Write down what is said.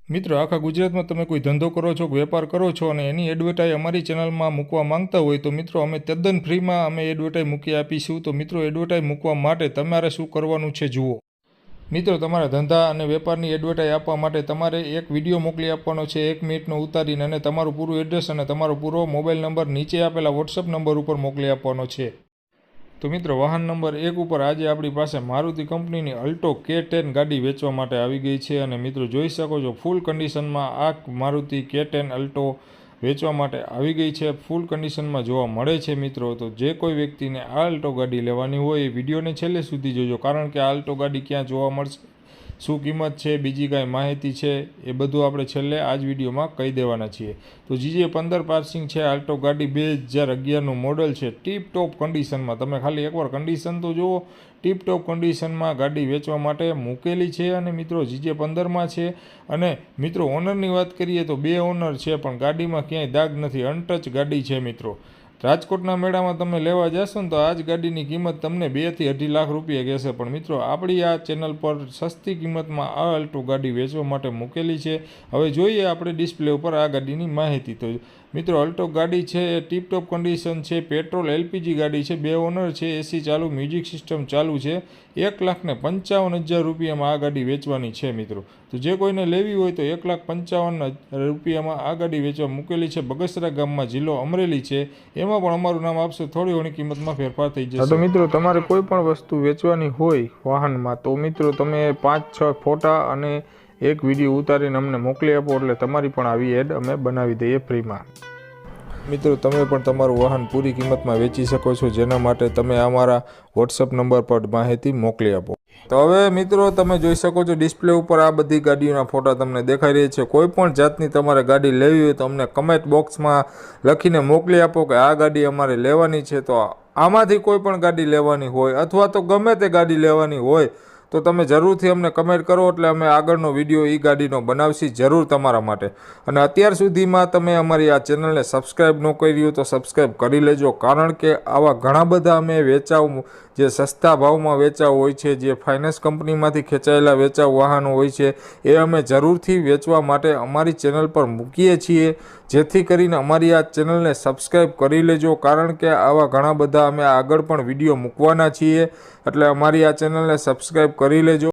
મિત્રો આખા ગુજરાતમાં તમે કોઈ ધંધો કરો છો, વેપાર કરો છો અને એની એડવર્ટાઈઝ અમારી ચેનલમાં મૂકવા માંગતા હોય તો મિત્રો અમે તદ્દન ફ્રીમાં અમે એડવર્ટાઈઝ મૂકી આપીશું। તો મિત્રો એડવર્ટાઈઝ મૂકવા માટે તમારે શું કરવાનું છે જુઓ। મિત્રો તમારા ધંધા અને વેપારની એડવર્ટાઈઝ આપવા માટે તમારે એક વિડીયો મોકલી આપવાનો છે 1 મિનિટનો ઉતારીને, અને તમારું પૂરું એડ્રેસ અને તમારો પૂરો મોબાઈલ નંબર નીચે આપેલા વોટ્સઅપ નંબર ઉપર મોકલી આપવાનો છે। તો મિત્રો વાહન નંબર 1 ઉપર આજે આપણી પાસે મારુતિ કંપનીની અલ્ટો K10 ગાડી વેચવા માટે આવી ગઈ છે। અને મિત્રો જોઈ શકો છો ફૂલ કન્ડિશનમાં આ મારુતિ K10 અલ્ટો વેચવા માટે આવી ગઈ છે, ફૂલ કન્ડિશનમાં જોવા મળે છે। મિત્રો તો જે કોઈ વ્યક્તિને આ અલ્ટો ગાડી લેવાની હોય એ વિડીયોને છેલ્લે સુધી જોજો, કારણ કે આ અલ્ટો ગાડી ક્યાં જોવા મળશે, શું કિંમત છે, બીજી કાંઈ માહિતી છે, એ બધું આપણે છેલ્લે આ જ વિડીયોમાં કહી દેવાના છીએ। તો GJ15 પાર્સિંગ છે, આલ્ટો ગાડી 2011નું મોડલ છે, ટીપ ટોપ કન્ડિશનમાં। તમે ખાલી એકવાર કન્ડિશન તો જુઓ, ટીપ ટોપ કન્ડિશનમાં ગાડી વેચવા માટે મૂકેલી છે અને મિત્રો GJ15માં છે। અને મિત્રો ઓનરની વાત કરીએ તો 2 ઓનર છે, પણ ગાડીમાં ક્યાંય દાગ નથી, અનટચ ગાડી છે। મિત્રો રાજકોટના મેળામાં તમે લેવા જશો ને તો આ જ ગાડીની કિંમત તમને 2 થી 2.5 લાખ રૂપિયા કહેશે, પણ મિત્રો આપણી આ ચેનલ પર સસ્તી કિંમતમાં આ અલ્ટો ગાડી વેચવા માટે મૂકેલી છે। હવે જોઈએ આપણે ડિસ્પ્લે ઉપર આ ગાડીની માહિતી। તો મિત્રો અલ્ટો ગાડી છે એ ટીપટોપ કન્ડિશન છે, પેટ્રોલ LPG ગાડી છે, 2 ઓનર છે, AC ચાલુ, મ્યુઝિક સિસ્ટમ ચાલુ છે, 1,55,000 રૂપિયામાં આ ગાડી વેચવાની છે। મિત્રો તો જે કોઈને લેવી હોય તો 1,55,000 રૂપિયામાં આ ગાડી વેચવા મૂકેલી છે, બગસરા ગામમાં, જિલ્લો અમરેલી છે। એમાં પણ અમારું નામ આપશો, થોડી ઘણી કિંમતમાં ફેરફાર થઈ જશે। તો મિત્રો તમારે કોઈ પણ વસ્તુ વેચવાની હોય વાહનમાં તો મિત્રો તમે 5-6 ફોટા અને એક વિડીયો ઉતારીને અમને મોકલી આપો, એટલે તમારી પણ આવી એડ અમે બનાવી દઈએ ફ્રીમાં। મિત્રો તમે પણ તમારું વાહન પૂરી કિંમતમાં વેચી શકો છો, જેના માટે તમે અમારા વોટ્સઅપ નંબર પર માહિતી મોકલી આપો। તો હવે મિત્રો તમે જોઈ શકો છો ડિસ્પ્લે ઉપર આ બધી ગાડીઓના ફોટા તમને દેખાઈ રહી છે। કોઈ પણ જાતની તમારે ગાડી લેવી હોય તો અમને કમેન્ટ બોક્સમાં લખીને મોકલી આપો કે આ ગાડી અમારે લેવાની છે। તો આમાંથી કોઈ પણ ગાડી લેવાની હોય અથવા તો ગમે તે ગાડી લેવાની હોય તો તમે જરૂરથી અમને કમેન્ટ કરો, એટલે અમે આગળનો વિડીયો એ ગાડીનો બનાવશી જરૂર તમારા માટે। અને અત્યાર સુધીમાં તમે અમારી આ ચેનલને સબસ્ક્રાઈબ ન કરી હોય તો સબસ્ક્રાઈબ કરી લેજો, કારણ કે આવા ઘણા બધા અમે વેચાવ જે સસ્તા ભાવમાં વેચાવ હોય છે, જે ફાઇનાન્સ કંપનીમાંથી ખેંચાયેલા વેચાવ વાહનો હોય છે, એ અમે જરૂરથી વેચવા માટે અમારી ચેનલ પર મૂકીએ છીએ, જેથી કરીને અમારી આ ચેનલને સબસ્ક્રાઈબ કરી લેજો, કારણ કે આવા ઘણા બધા અમે આગળ પણ વિડીયો મૂકવાના છીએ, એટલે અમારી આ ચેનલને સબસ્ક્રાઈબ કરી લેજો।